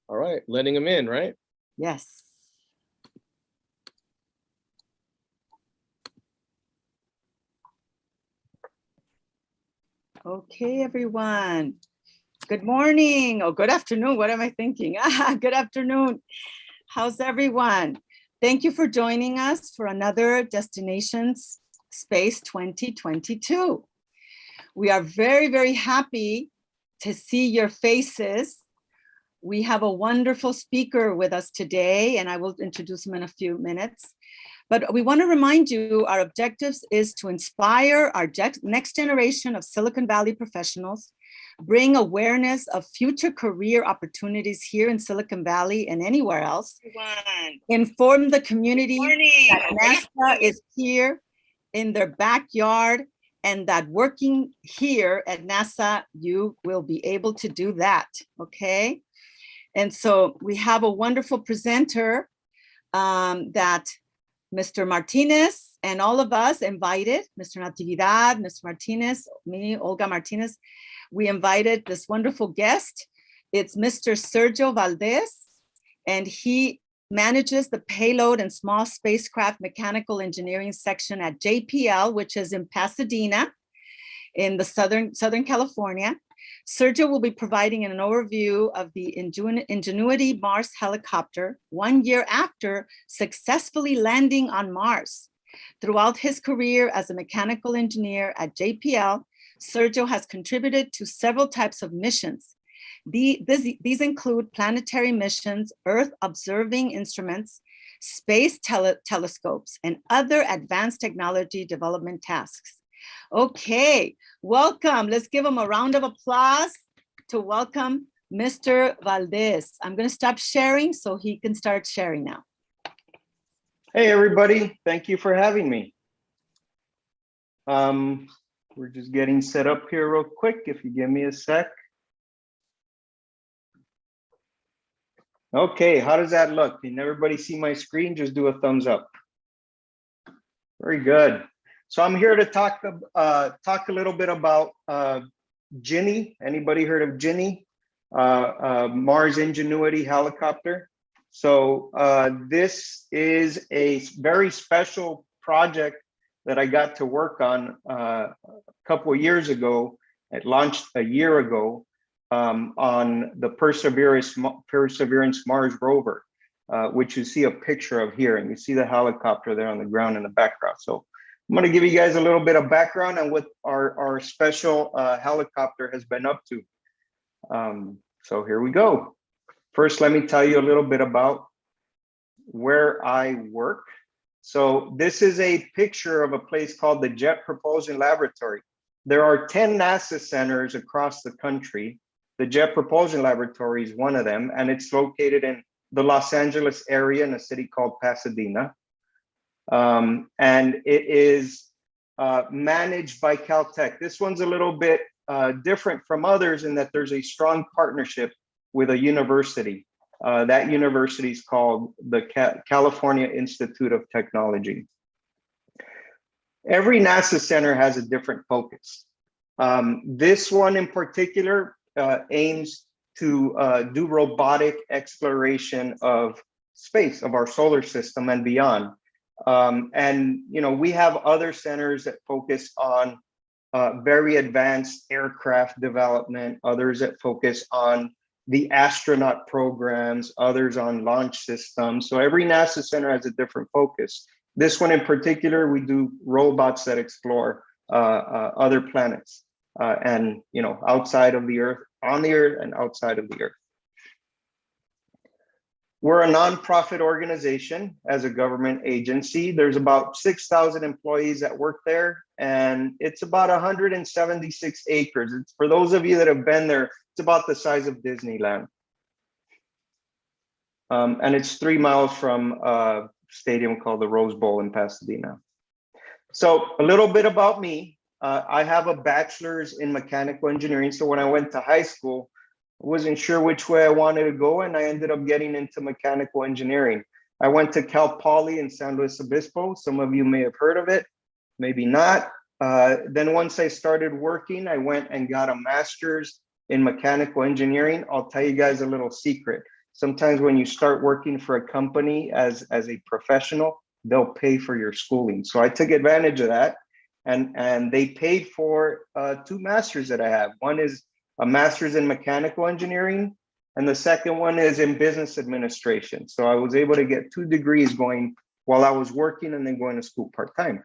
All right, letting them in, right? Yes. Okay, everyone. Good morning. Oh, good afternoon. What am I thinking? Good afternoon. How's everyone? Thank you for joining us for another Destinations Space 2022. We are very, very happy to see your faces. We have a wonderful speaker with us today, and I will introduce him in a few minutes. But we want to remind you, our objectives is to inspire our next generation of Silicon Valley professionals, bring awareness of future career opportunities here in Silicon Valley and anywhere else, inform the community that NASA is here in their backyard, and that working here at NASA, you will be able to do that, okay? And so we have a wonderful presenter that Mr. Martinez and all of us invited, Mr. Natividad, Mr. Martinez, me, Olga Martinez, we invited this wonderful guest. It's Mr. Sergio Valdez, and he manages the payload and small spacecraft mechanical engineering section at JPL, which is in Pasadena, in the Southern California. Sergio will be providing an overview of the Ingenuity Mars helicopter 1 year after successfully landing on Mars. Throughout his career as a mechanical engineer at JPL, Sergio has contributed to several types of missions. These include planetary missions, Earth observing instruments, space telescopes, and other advanced technology development tasks. Okay, welcome. Let's give him a round of applause to welcome Mr. Valdez. I'm going to stop sharing so he can start sharing now. Hey, everybody. Thank you for having me. We're just getting set up here real quick. If you give me a sec. Okay, how does that look? Can everybody see my screen? Just do a thumbs up. Very good. So I'm here to talk a little bit about Ginny. Anybody heard of Ginny? Mars Ingenuity helicopter. So this is a very special project that I got to work on a couple of years ago. It launched a year ago on the Perseverance Mars rover, which you see a picture of here, and you see the helicopter there on the ground in the background. So I'm going to give you guys a little bit of background on what our special helicopter has been up to. So here we go. First, let me tell you a little bit about where I work. So this is a picture of a place called the Jet Propulsion Laboratory. There are 10 NASA centers across the country. The Jet Propulsion Laboratory is one of them, and it's located in the Los Angeles area in a city called Pasadena. And it is managed by Caltech. This one's a little bit different from others in that there's a strong partnership with a university. That university is called the California Institute of Technology. Every NASA center has a different focus. This one in particular aims to do robotic exploration of space, of our solar system and beyond. And you know, we have other centers that focus on very advanced aircraft development, others that focus on the astronaut programs, others on launch systems. So every NASA center has a different focus. This one in particular, we do robots that explore other planets and, you know, outside of the Earth, on the Earth and outside of the Earth. We're a nonprofit organization as a government agency. There's about 6,000 employees that work there, and it's about 176 acres. It's, for those of you that have been there, it's about the size of Disneyland. And it's 3 miles from a stadium called the Rose Bowl in Pasadena. So a little bit about me. I have a bachelor's in mechanical engineering. So when I went to high school, I wasn't sure which way I wanted to go, and I ended up getting into mechanical engineering. I went to Cal Poly in San Luis Obispo. Some of you may have heard of it, maybe not. Then once I started working, I went and got a master's in mechanical engineering. I'll tell you guys a little secret. Sometimes when you start working for a company as a professional, they'll pay for your schooling. So I took advantage of that, and they paid for 2 masters that I have. One is a master's in mechanical engineering, and the second one is in business administration. So I was able to get 2 degrees going while I was working and then going to school part-time.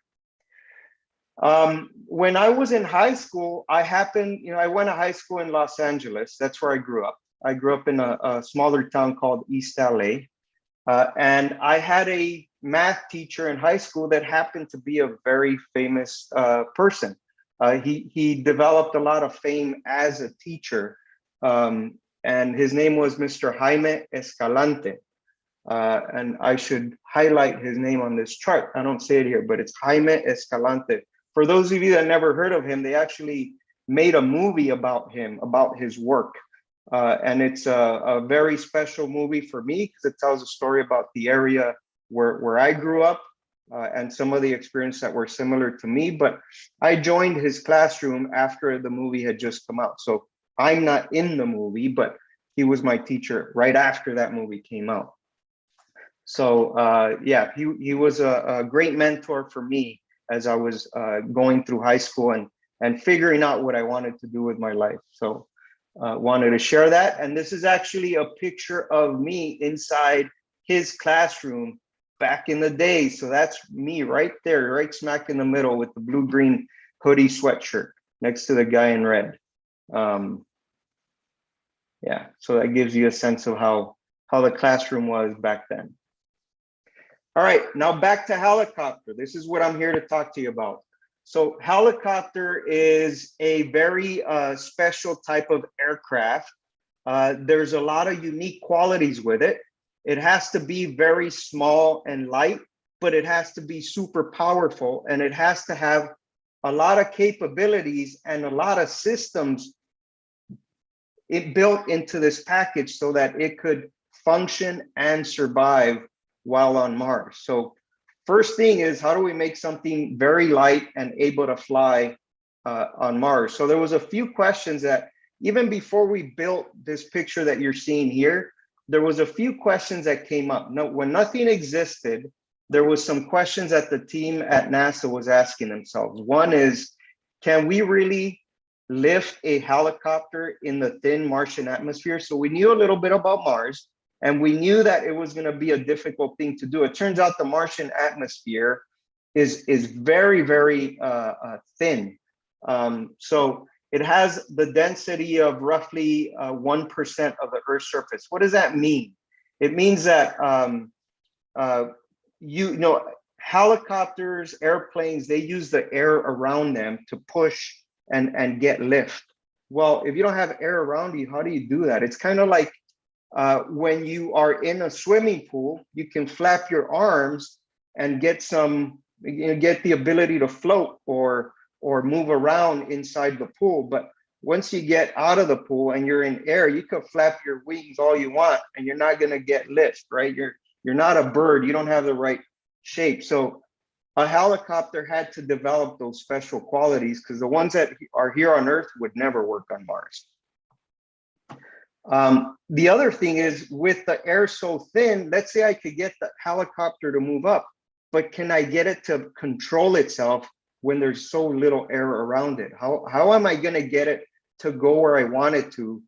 When I was in high school, I went to high school in Los Angeles. That's where I grew up. I grew up in a smaller town called East LA. And I had a math teacher in high school that happened to be a very famous person. He developed a lot of fame as a teacher. And his name was Mr. Jaime Escalante. And I should highlight his name on this chart. I don't say it here, but it's Jaime Escalante. For those of you that never heard of him, they actually made a movie about him, about his work. And it's a very special movie for me because it tells a story about the area where I grew up and some of the experiences that were similar to me. But I joined his classroom after the movie had just come out. So I'm not in the movie, but he was my teacher right after that movie came out. So yeah, he was a great mentor for me as I was going through high school and figuring out what I wanted to do with my life. So wanted to share that. And this is actually a picture of me inside his classroom back in the day. So that's me right there, right smack in the middle with the blue-green hoodie sweatshirt next to the guy in red. Yeah, so that gives you a sense of how the classroom was back then. All right, now back to helicopter. This is what I'm here to talk to you about. So helicopter is a very special type of aircraft. There's a lot of unique qualities with it. It has to be very small and light, but it has to be super powerful, and it has to have a lot of capabilities and a lot of systems built into this package so that it could function and survive while on Mars. So first thing is, how do we make something very light and able to fly on Mars? So there was a few questions that even before we built this picture that you're seeing here, there was a few questions that came up. No, when nothing existed, there was some questions that the team at NASA was asking themselves. One is, can we really lift a helicopter in the thin Martian atmosphere? So we knew a little bit about Mars, and we knew that it was going to be a difficult thing to do. It turns out the Martian atmosphere is very, very thin. So it has the density of roughly 1% of the Earth's surface. What does that mean? It means that helicopters, airplanes, they use the air around them to push and get lift. Well, if you don't have air around you, how do you do that? It's kind of like when you are in a swimming pool, you can flap your arms and get the ability to float or move around inside the pool. But once you get out of the pool and you're in air, you can flap your wings all you want and you're not going to get lift, right? You're not a bird. You don't have the right shape. So a helicopter had to develop those special qualities because the ones that are here on Earth would never work on Mars. The other thing is, with the air so thin, let's say I could get the helicopter to move up, but can I get it to control itself when there's so little air around it? How am I going to get it to go where I want it to?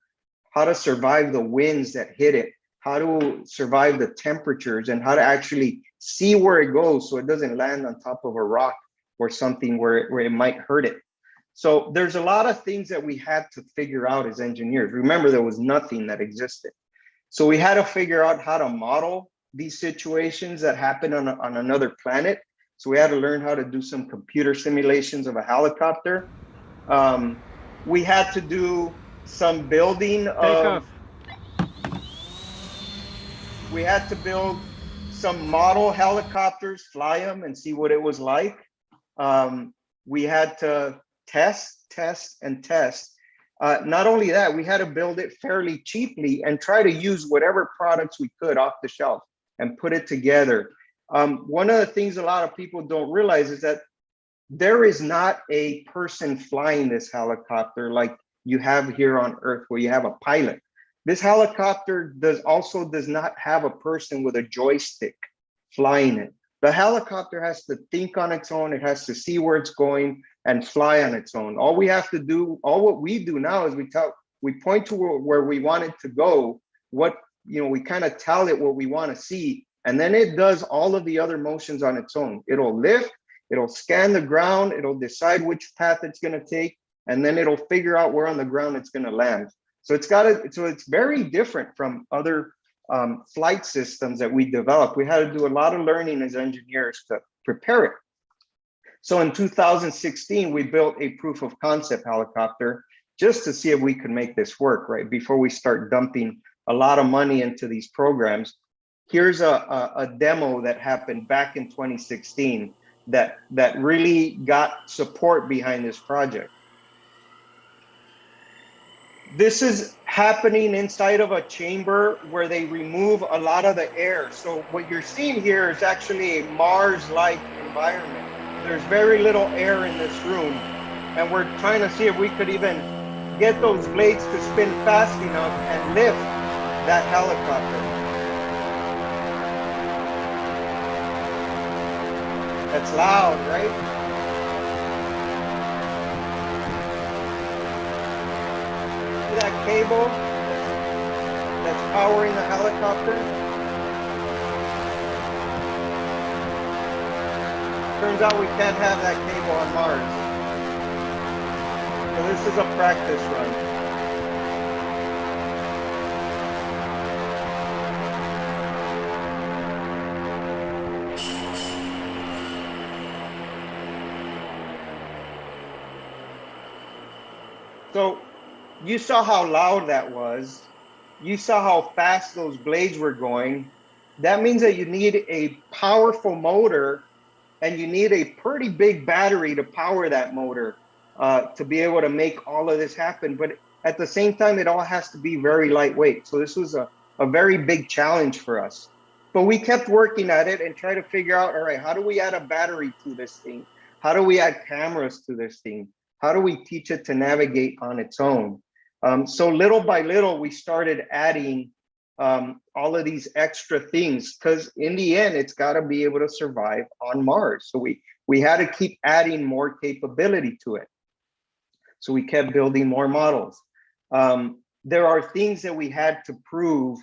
How to survive the winds that hit it? How to survive the temperatures, and how to actually see where it goes so it doesn't land on top of a rock or something where it might hurt it. So there's a lot of things that we had to figure out as engineers. Remember, there was nothing that existed. So we had to figure out how to model these situations that happen on another planet. So we had to learn how to do some computer simulations of a helicopter. We had to do some building of... We had to build some model helicopters, fly them, and see what it was like. We had to test. Not only that, we had to build it fairly cheaply and try to use whatever products we could off the shelf and put it together. One of the things a lot of people don't realize is that there is not a person flying this helicopter like you have here on Earth, where you have a pilot. This helicopter does not have a person with a joystick flying it. The helicopter has to think on its own. It has to see where it's going and fly on its own. All what we do now is we point to where we want it to go. We kind of tell it what we want to see, and then it does all of the other motions on its own. It'll lift, it'll scan the ground, it'll decide which path it's going to take, and then it'll figure out where on the ground it's going to land. So it's very different from other flight systems that we developed. We had to do a lot of learning as engineers to prepare it. So in 2016, we built a proof of concept helicopter just to see if we could make this work, right? Before we start dumping a lot of money into these programs. Here's a demo that happened back in 2016 that really got support behind this project. This is happening inside of a chamber where they remove a lot of the air. So what you're seeing here is actually a Mars-like environment. There's very little air in this room. And we're trying to see if we could even get those blades to spin fast enough and lift that helicopter. That's loud, right? That cable that's powering the helicopter. Turns out we can't have that cable on Mars. So this is a practice run. So you saw how loud that was. You saw how fast those blades were going. That means that you need a powerful motor, and you need a pretty big battery to power that motor to be able to make all of this happen. But at the same time, it all has to be very lightweight. So this was a very big challenge for us. But we kept working at it and try to figure out, all right, how do we add a battery to this thing? How do we add cameras to this thing? How do we teach it to navigate on its own? So little by little, we started adding all of these extra things, because in the end, it's got to be able to survive on Mars. So we had to keep adding more capability to it. So we kept building more models. There are things that we had to prove,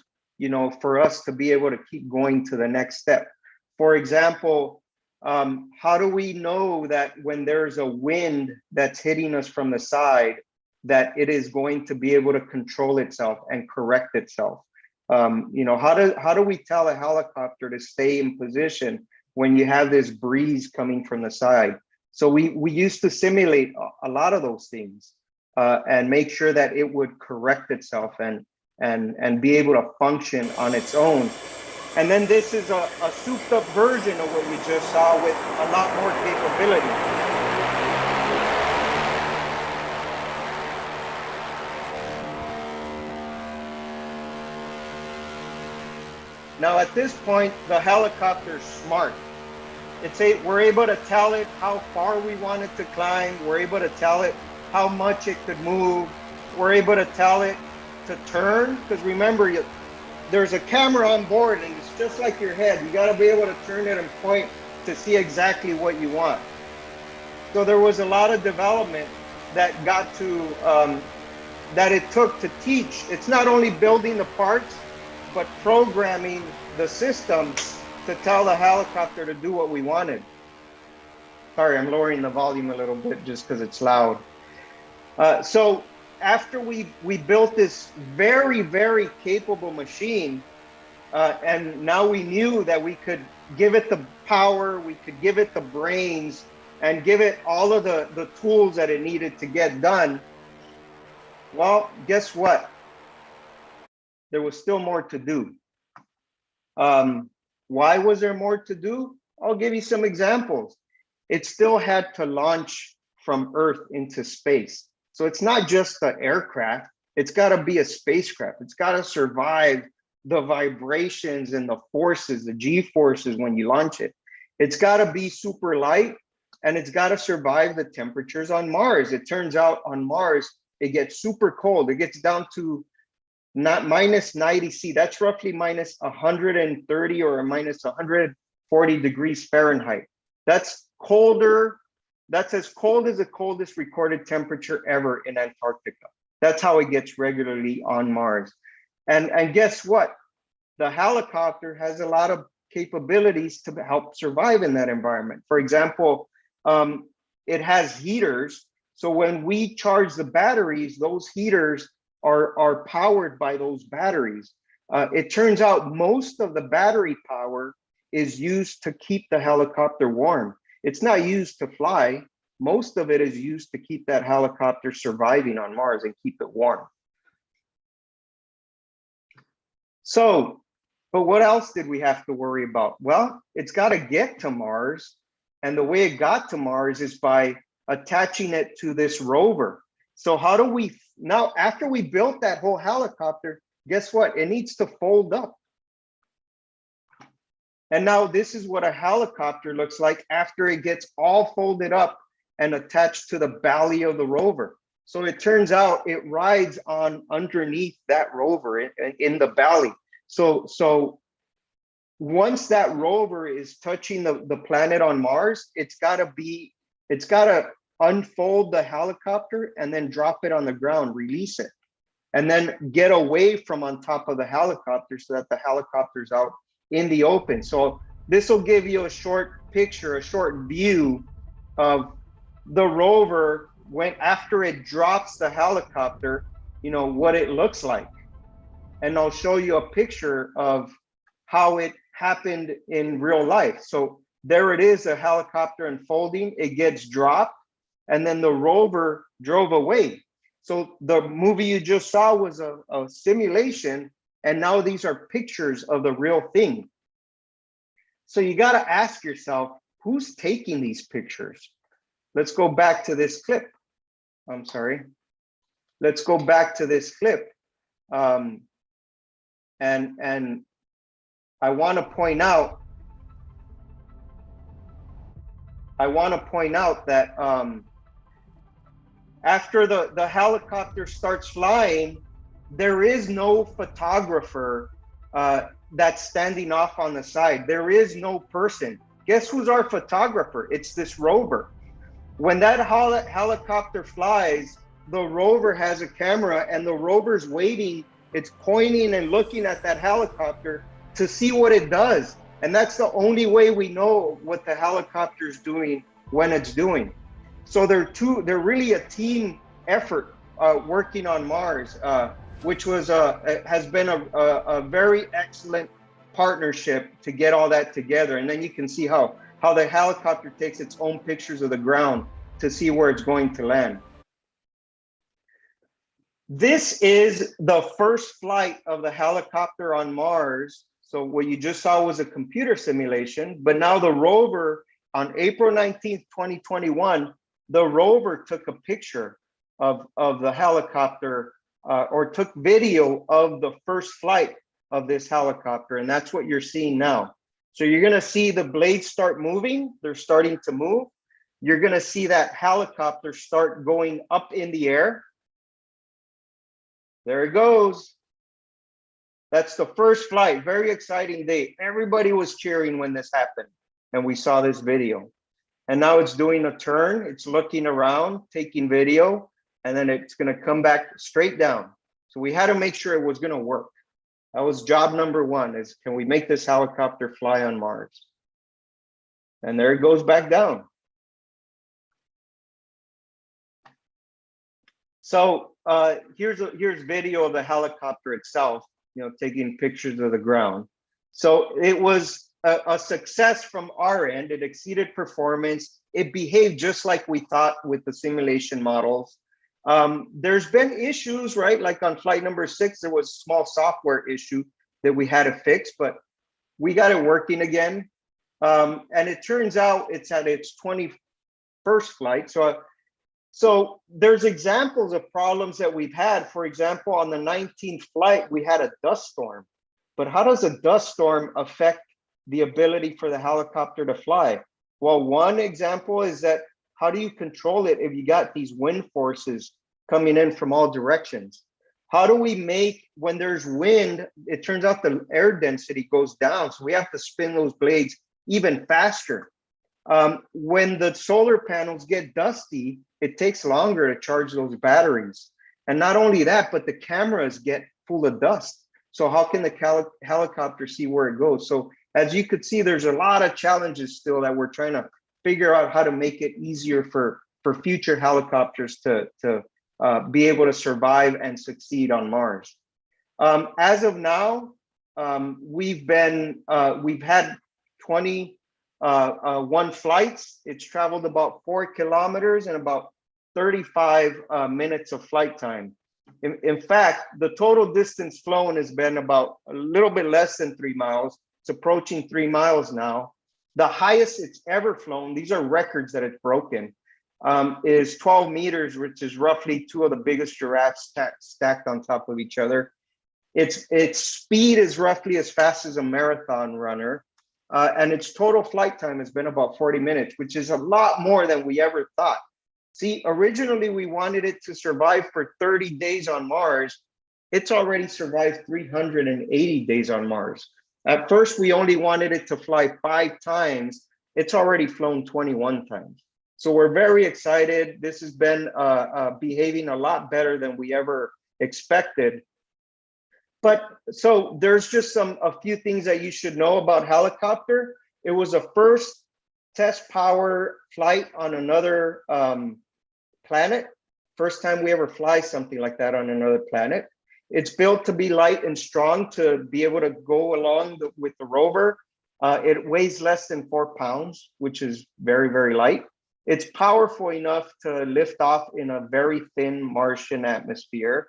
for us to be able to keep going to the next step. For example, how do we know that when there's a wind that's hitting us from the side, that it is going to be able to control itself and correct itself? How do we tell a helicopter to stay in position when you have this breeze coming from the side? So we used to simulate a lot of those things and make sure that it would correct itself and be able to function on its own. And then this is a souped up version of what you just saw with a lot more capability. Now at this point, the helicopter's smart. We're able to tell it how far we want it to climb. We're able to tell it how much it could move. We're able to tell it to turn, because remember, there's a camera on board, and it's just like your head. You got to be able to turn it and point to see exactly what you want. So there was a lot of development that got to, that it took to teach. It's not only building the parts, but programming the system to tell the helicopter to do what we wanted. Sorry, I'm lowering the volume a little bit just because it's loud. So after we built this very, very capable machine, and now we knew that we could give it the power, we could give it the brains, and give it all of the tools that it needed to get done. Well, guess what? There was still more to do. Why was there more to do? I'll give you some examples. It still had to launch from Earth into space. So it's not just the aircraft, it's got to be a spacecraft. It's got to survive the vibrations and the forces, the G-forces when you launch it. It's got to be super light, and it's got to survive the temperatures on Mars. It turns out on Mars, it gets super cold. It gets down to not minus 90 C. That's roughly minus 130 or minus 140 degrees Fahrenheit. That's colder. That's as cold as the coldest recorded temperature ever in Antarctica. That's how it gets regularly on Mars. And guess what? The helicopter has a lot of capabilities to help survive in that environment. For example, it has heaters. So when we charge the batteries, those heaters are powered by those batteries. It turns out most of the battery power is used to keep the helicopter warm. It's not used to fly. Most of it is used to keep that helicopter surviving on Mars and keep it warm. So, but what else did we have to worry about? Well, it's got to get to Mars. And the way it got to Mars is by attaching it to this rover. So how do we, now after we built that whole helicopter, guess what? It needs to fold up. And now this is what a helicopter looks like after it gets all folded up and attached to the belly of the rover. So it turns out it rides on underneath that rover in the belly. So once that rover is touching the planet on Mars, it's got to unfold the helicopter and then drop it on the ground, release it, and then get away from on top of the helicopter so that the helicopter's out in the open. So this will give you a short picture, a short view of the rover after it drops the helicopter, you know, what it looks like. And I'll show you a picture of how it happened in real life. So there it is, a helicopter unfolding, it gets dropped, and then the rover drove away. So the movie you just saw was a simulation, and now these are pictures of the real thing. So you got to ask yourself, who's taking these pictures? Let's go back to this clip. I'm sorry. Let's go back to this clip. And I want to point out that after the helicopter starts flying, there is no photographer that's standing off on the side. There is no person. Guess who's our photographer? It's this rover. When that helicopter flies, the rover has a camera and the rover's waiting. It's pointing and looking at that helicopter to see what it does. And that's the only way we know what the helicopter's doing when it's doing. So they're really a team effort working on Mars, which has been a very excellent partnership to get all that together. And then you can see how the helicopter takes its own pictures of the ground to see where it's going to land. This is the first flight of the helicopter on Mars. So what you just saw was a computer simulation, but now the rover on April 19th, 2021, the rover took a picture of the helicopter or took video of the first flight of this helicopter. And that's what you're seeing now. So you're going to see the blades start moving. They're starting to move. You're going to see that helicopter start going up in the air. There it goes. That's the first flight. Very exciting day. Everybody was cheering when this happened and we saw this video. And now it's doing a turn. It's looking around, taking video, and then it's going to come back straight down. So we had to make sure it was going to work. That was job number one, is can we make this helicopter fly on Mars? And there it goes back down. So here's video of the helicopter itself, you know, taking pictures of the ground. So it was a success from our end. It exceeded performance. It behaved just like we thought with the simulation models. There's been issues, right? Like on flight number 6, there was a small software issue that we had to fix, but we got it working again. And it turns out it's at its 21st flight. So there's examples of problems that we've had. For example, on the 19th flight, we had a dust storm. But how does a dust storm affect the ability for the helicopter to fly? Well, one example is that how do you control it if you got these wind forces coming in from all directions. How do we make, when there's wind, it turns out the air density goes down, so we have to spin those blades even faster. When the solar panels get dusty, it takes longer to charge those batteries. And not only that, but the cameras get full of dust. So how can the helicopter see where it goes? So as you could see, there's a lot of challenges still that we're trying to figure out how to make it easier for future helicopters to be able to survive and succeed on Mars. As of now, we've had 21 flights. It's traveled about 4 kilometers and about 35 minutes of flight time. In fact, the total distance flown has been about a little bit less than 3 miles. It's approaching 3 miles now. The highest it's ever flown, these are records that it's broken, is 12 meters, which is roughly 2 of the biggest giraffes stacked on top of each other. Its speed is roughly as fast as a marathon runner. And its total flight time has been about 40 minutes, which is a lot more than we ever thought. See, originally we wanted it to survive for 30 days on Mars. It's already survived 380 days on Mars. At first, we only wanted it to fly 5 times. It's already flown 21 times. So we're very excited. This has been behaving a lot better than we ever expected. But so there's just a few things that you should know about helicopter. It was a first test power flight on another planet. First time we ever fly something like that on another planet. It's built to be light and strong to be able to go along with the rover. It weighs less than 4 pounds, which is very, very light. It's powerful enough to lift off in a very thin Martian atmosphere.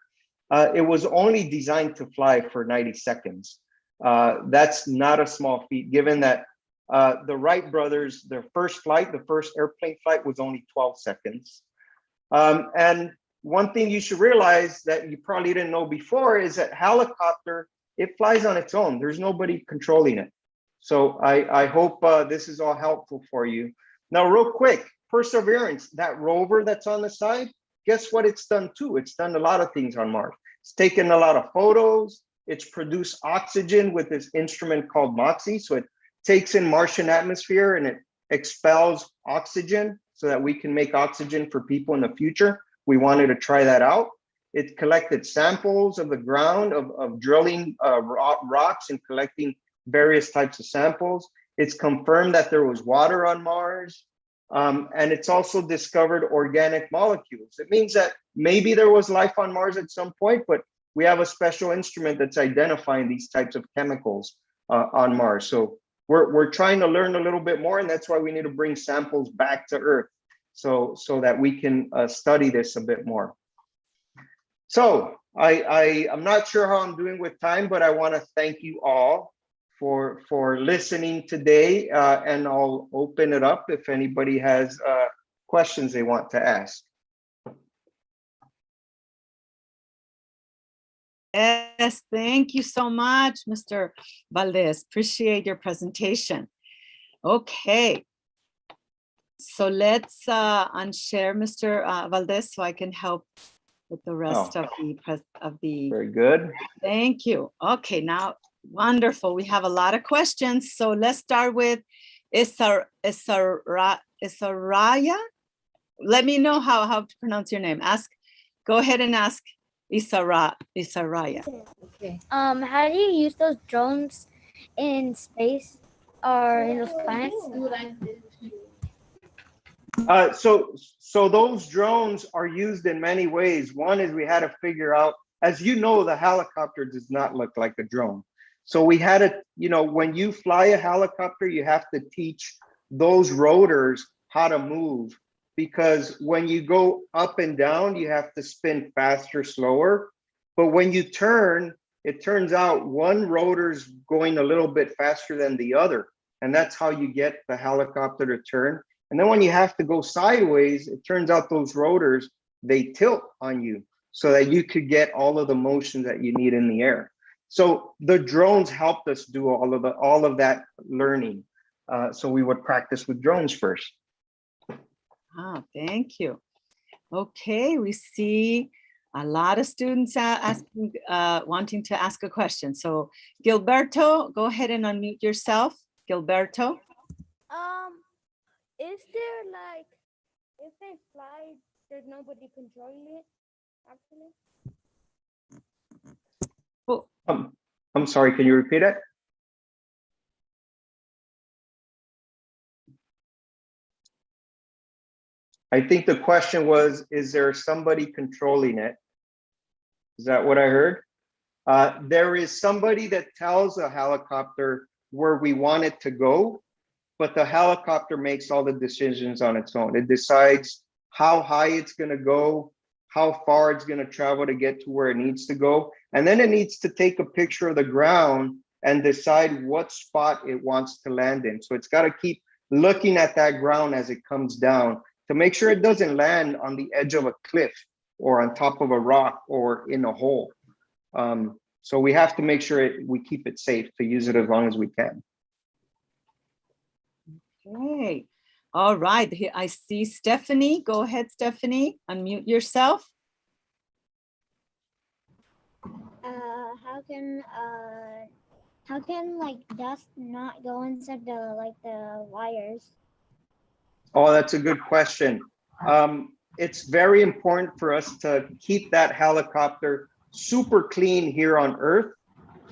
It was only designed to fly for 90 seconds. That's not a small feat, given that the Wright brothers, their first flight, the first airplane flight was only 12 seconds. And one thing you should realize that you probably didn't know before is that helicopter, it flies on its own. There's nobody controlling it. So I hope this is all helpful for you. Now, real quick, Perseverance, that rover that's on the side, guess what it's done too? It's done a lot of things on Mars. It's taken a lot of photos. It's produced oxygen with this instrument called MOXIE. So it takes in Martian atmosphere and it expels oxygen so that we can make oxygen for people in the future. We wanted to try that out. It collected samples of the ground of drilling rocks and collecting various types of samples. It's confirmed that there was water on Mars. And it's also discovered organic molecules. It means that maybe there was life on Mars at some point, but we have a special instrument that's identifying these types of chemicals on Mars. So we're trying to learn a little bit more, and that's why we need to bring samples back to Earth so that we can study this a bit more. So I'm not sure how I'm doing with time, but I want to thank you all for listening today, and I'll open it up if anybody has questions they want to ask. Yes, thank you so much, Mr. Valdez. Appreciate your presentation. Okay, so let's unshare Mr. Valdez so I can help with the rest of the. Very good. Thank you. Okay, now. Wonderful. We have a lot of questions. So let's start with Isaraya. Let me know how to pronounce your name. Go ahead and ask Isaraya. Okay. How do you use those drones in space or in those planets? So those drones are used in many ways. One is we had to figure out, as you know, the helicopter does not look like a drone. So we had to, when you fly a helicopter, you have to teach those rotors how to move, because when you go up and down, you have to spin faster, slower. But when you turn, it turns out one rotor's going a little bit faster than the other. And that's how you get the helicopter to turn. And then when you have to go sideways, it turns out those rotors, they tilt on you so that you could get all of the motion that you need in the air. So the drones helped us do all of that learning. So we would practice with drones first. Thank you. Okay, we see a lot of students asking, wanting to ask a question. So Gilberto, go ahead and unmute yourself. Gilberto. Is there like if they fly, there's nobody controlling it? Actually, Oh, I'm sorry, can you repeat it? I think the question was, is there somebody controlling it? Is that what I heard? There is somebody that tells a helicopter where we want it to go, but the helicopter makes all the decisions on its own. It decides how high it's going to go, how far it's going to travel to get to where it needs to go. And then it needs to take a picture of the ground and decide what spot it wants to land in. So it's got to keep looking at that ground as it comes down to make sure it doesn't land on the edge of a cliff or on top of a rock or in a hole. So we have to make sure we keep it safe to use it as long as we can. okay. All right. Here I see Stephanie. Go ahead, Stephanie. Unmute yourself. how can like dust not go inside the wires? Oh, that's a good question. It's very important for us to keep that helicopter super clean here on Earth,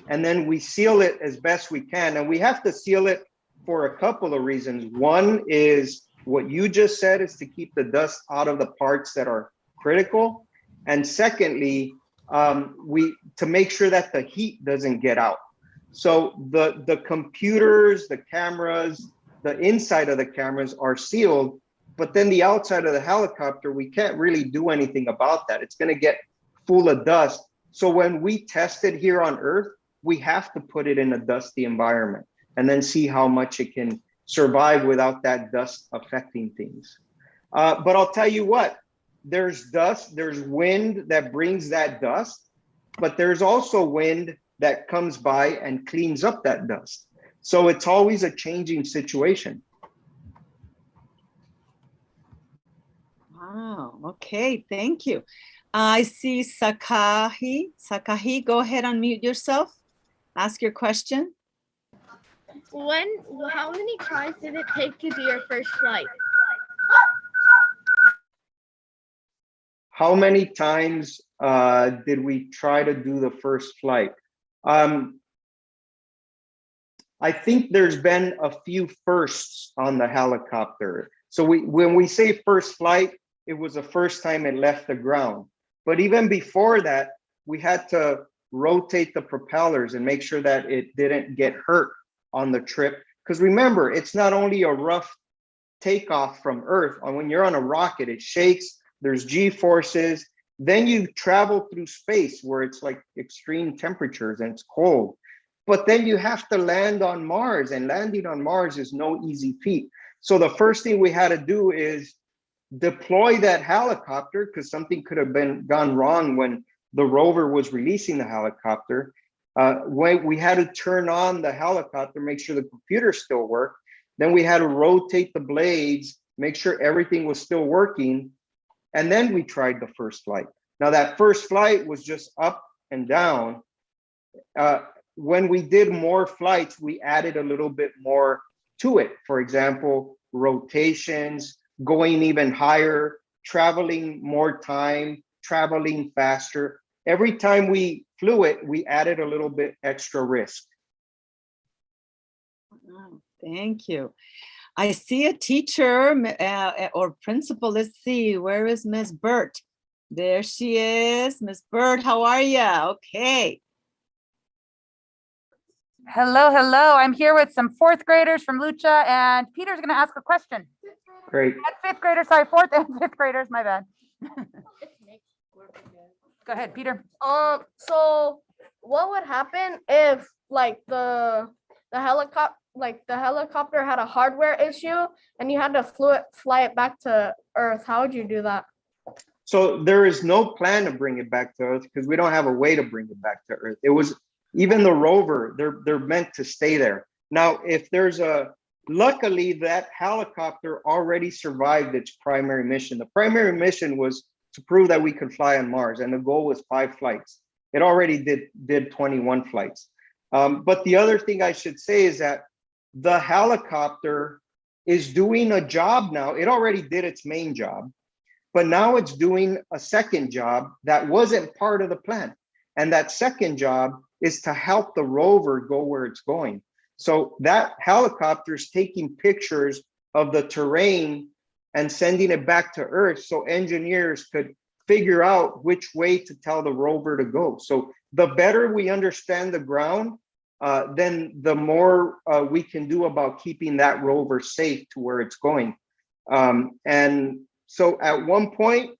and then we seal it as best we can. And we have to seal it for a couple of reasons. One is what you just said, is to keep the dust out of the parts that are critical. And secondly, to make sure that the heat doesn't get out. So the computers, the cameras, the inside of the cameras are sealed, but then the outside of the helicopter, we can't really do anything about that. It's going to get full of dust. So when we test it here on Earth, we have to put it in a dusty environment and then see how much it can survive without that dust affecting things. But I'll tell you what, there's dust, there's wind that brings that dust, but there's also wind that comes by and cleans up that dust. So it's always a changing situation. Wow. Okay. Thank you. I see Sakahi. Sakahi, go ahead, unmute yourself. Ask your question. How many tries did it take to do your first flight? How many times did we try to do the first flight? I think there's been a few firsts on the helicopter. So when we say first flight, it was the first time it left the ground. But even before that, we had to rotate the propellers and make sure that it didn't get hurt on the trip. Because remember, it's not only a rough takeoff from Earth. When you're on a rocket, it shakes, there's G-forces. Then you travel through space where it's like extreme temperatures and it's cold. But then you have to land on Mars, and landing on Mars is no easy feat. So the first thing we had to do is deploy that helicopter, because something could have gone wrong when the rover was releasing the helicopter. We had to turn on the helicopter, make sure the computer still worked. Then we had to rotate the blades, make sure everything was still working. And then we tried the first flight. Now that first flight was just up and down. When we did more flights, we added a little bit more to it. For example, rotations, going even higher, traveling more time, traveling faster. Every time we flew it, we added a little bit extra risk. Oh, thank you. I see a teacher or principal. Let's see, where is Miss Burt? There she is. Miss Burt, how are you? Okay. Hello, hello. I'm here with some fourth graders from Lucha, and Peter's going to ask a question. Great. And fifth graders, sorry, fourth and fifth graders, my bad. Go ahead, Peter. So what would happen if like the helicopter had a hardware issue and you had to fly it back to Earth? How would you do that? So there is no plan to bring it back to Earth because we don't have a way to bring it back to Earth. It was even the rover, they're meant to stay there. Now, if there's luckily that helicopter already survived its primary mission. The primary mission was to prove that we could fly on Mars. And the goal was 5 flights. It already did 21 flights. But the other thing I should say is that the helicopter is doing a job now. It already did its main job, but now it's doing a second job that wasn't part of the plan. And that second job is to help the rover go where it's going. So that helicopter is taking pictures of the terrain and sending it back to Earth so engineers could figure out which way to tell the rover to go. So the better we understand the ground, then the more we can do about keeping that rover safe to where it's going. And so at one point,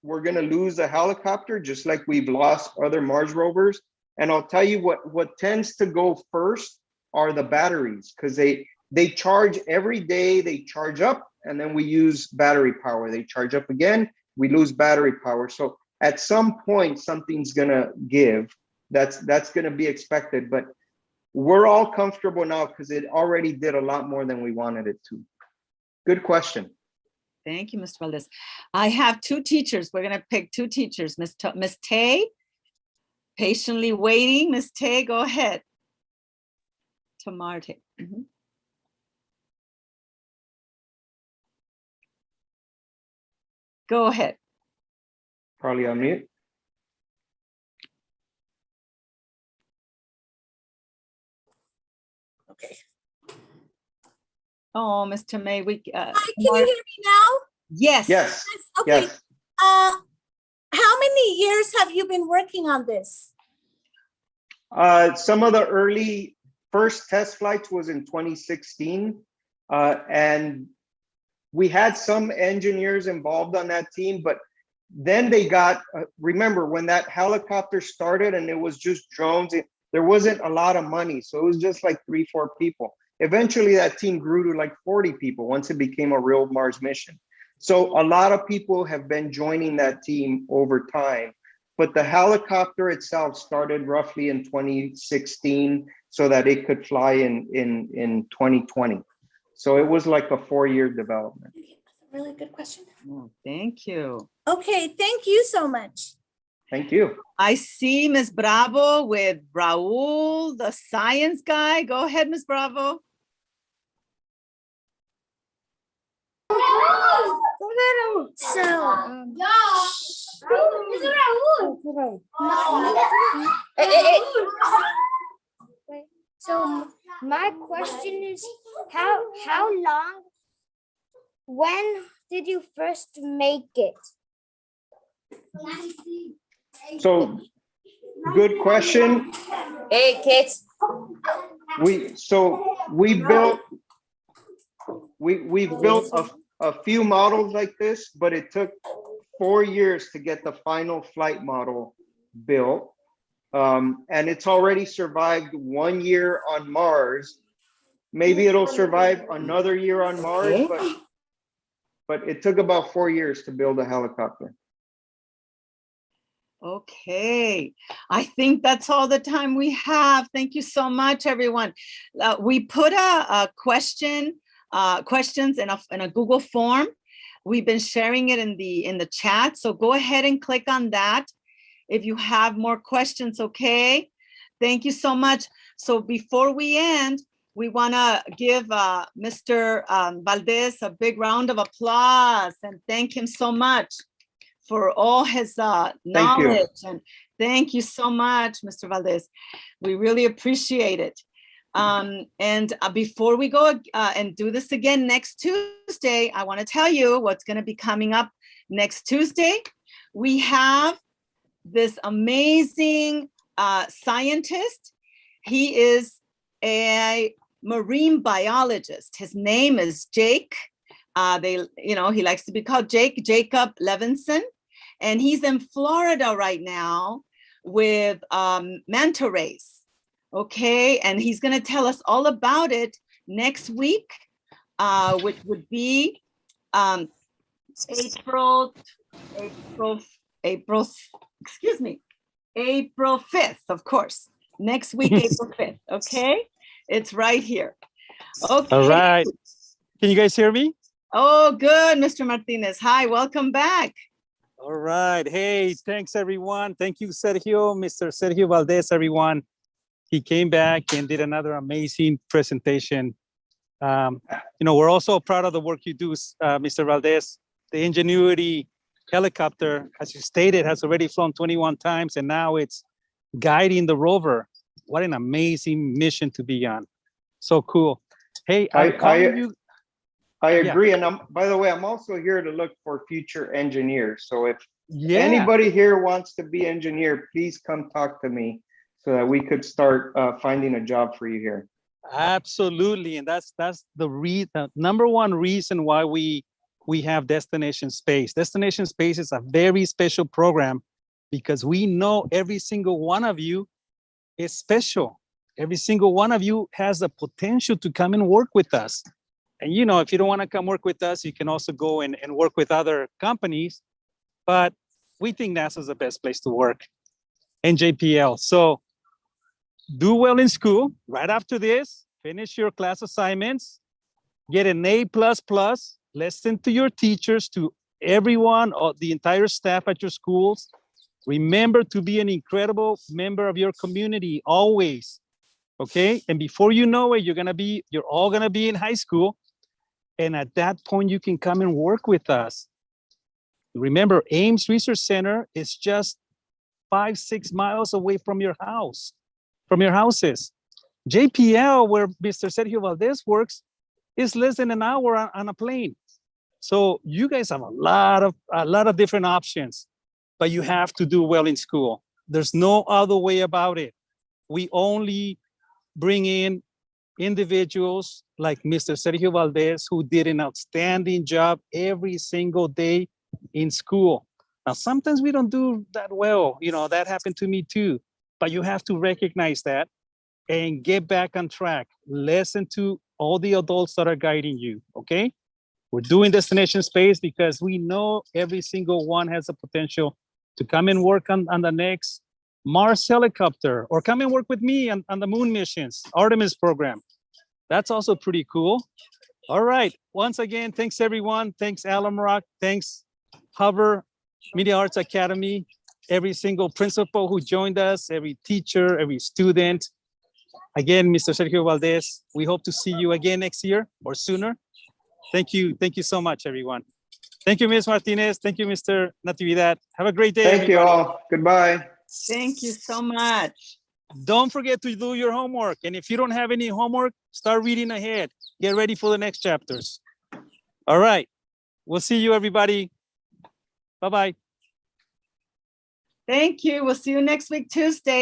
we're going to lose the helicopter, just like we've lost other Mars rovers. And I'll tell you what tends to go first are the batteries, because they charge every day. They charge up, and then we use battery power. They charge up again, we lose battery power. So at some point, something's going to give. That's going to be expected. But we're all comfortable now because it already did a lot more than we wanted it to. Good question. Thank you, Mr. Valdez. I have 2 teachers. We're going to pick 2 teachers. Miss Tay, patiently waiting. Miss Tay, go ahead. Tamarte. Go ahead. Probably on mute. Okay. Oh, Mr. May, Hi, can you hear me now? Yes. Yes. Okay. Yes. How many years have you been working on this? Some of the early first test flights was in 2016. And we had some engineers involved on that team, but then they got, remember when that helicopter started and it was just drones, there wasn't a lot of money. So it was just like 3-4 people. Eventually that team grew to like 40 people once it became a real Mars mission. So a lot of people have been joining that team over time, but the helicopter itself started roughly in 2016 so that it could fly in 2020. So it was like a 4-year development. Okay, that's a really good question. Oh, thank you. Okay, thank you so much. Thank you. I see Ms. Bravo with Raul, the science guy. Go ahead, Ms. Bravo. So my question is, how long, when did you first make it? So good question. Hey, kids. We've built a few models like this, but it took 4 years to get the final flight model built. And it's already survived 1 year on Mars. Maybe it'll survive another year on Mars, but it took about 4 years to build a helicopter. Okay, I think that's all the time we have. Thank you so much, everyone. We put a questions in a Google form. We've been sharing it in the chat, so go ahead and click on that if you have more questions. Okay, thank you so much. So before we end, we want to give Mr. Valdez a big round of applause and thank him so much for all his knowledge. And thank you so much, Mr. Valdez. We really appreciate it. And before we go and do this again next Tuesday, I want to tell you what's going to be coming up next Tuesday. We have this amazing scientist. He is a marine biologist. His name is Jake. He likes to be called Jacob Levinson, and he's in Florida right now with manta rays. Okay, and he's going to tell us all about it next week, which would be April 5th, of course. Next week, April 5th. Okay, it's right here. Okay. All right. Can you guys hear me? Oh, good, Mr. Martinez. Hi, welcome back. All right. Hey, thanks everyone. Thank you, Sergio, Mr. Sergio Valdez, everyone. He came back and did another amazing presentation. We're also proud of the work you do, Mr. Valdez. The Ingenuity helicopter, as you stated, has already flown 21 times, and now it's guiding the rover. What an amazing mission to be on. So cool. Hey, I'm calling you. I Yeah. agree. And by the way, I'm also here to look for future engineers. So if Yeah. anybody here wants to be engineer, please come talk to me so that we could start finding a job for you here. Absolutely, and that's the number one reason why we have Destination Space. Destination Space is a very special program because we know every single one of you is special. Every single one of you has the potential to come and work with us. And if you don't want to come work with us, you can also go and work with other companies. But we think NASA is the best place to work, and JPL. So do well in school. Right after this, finish your class assignments, get an A++, listen to your teachers, to everyone, or the entire staff at your schools. Remember to be an incredible member of your community always, okay? And before you know it, you're all gonna be in high school. And at that point, you can come and work with us. Remember, Ames Research Center is just 5-6 miles away from your house, from your houses. JPL, where Mr. Sergio Valdez works, is less than an hour on a plane. So you guys have a lot of different options, but you have to do well in school. There's no other way about it. We only bring in individuals like Mr. Sergio Valdez, who did an outstanding job every single day in school. Now, sometimes we don't do that well. That happened to me too, but you have to recognize that and get back on track. Listen to all the adults that are guiding you, okay? We're doing Destination Space because we know every single one has the potential to come and work on the next Mars helicopter, or come and work with me on the moon missions, Artemis program. That's also pretty cool. All right, once again, thanks everyone. Thanks Alum Rock, thanks Hover Media Arts Academy, every single principal who joined us, every teacher, every student. Again, Mr. Sergio Valdez, we hope to see you again next year or sooner. Thank you so much, everyone. Thank you, Ms. Martinez. Thank you, Mr. Natividad. Have a great day, Thank you everybody. all. Goodbye. Thank you so much. Don't forget to do your homework. And if you don't have any homework, start reading ahead. Get ready for the next chapters. All right. We'll see you, everybody. Bye-bye. Thank you. We'll see you next week, Tuesday.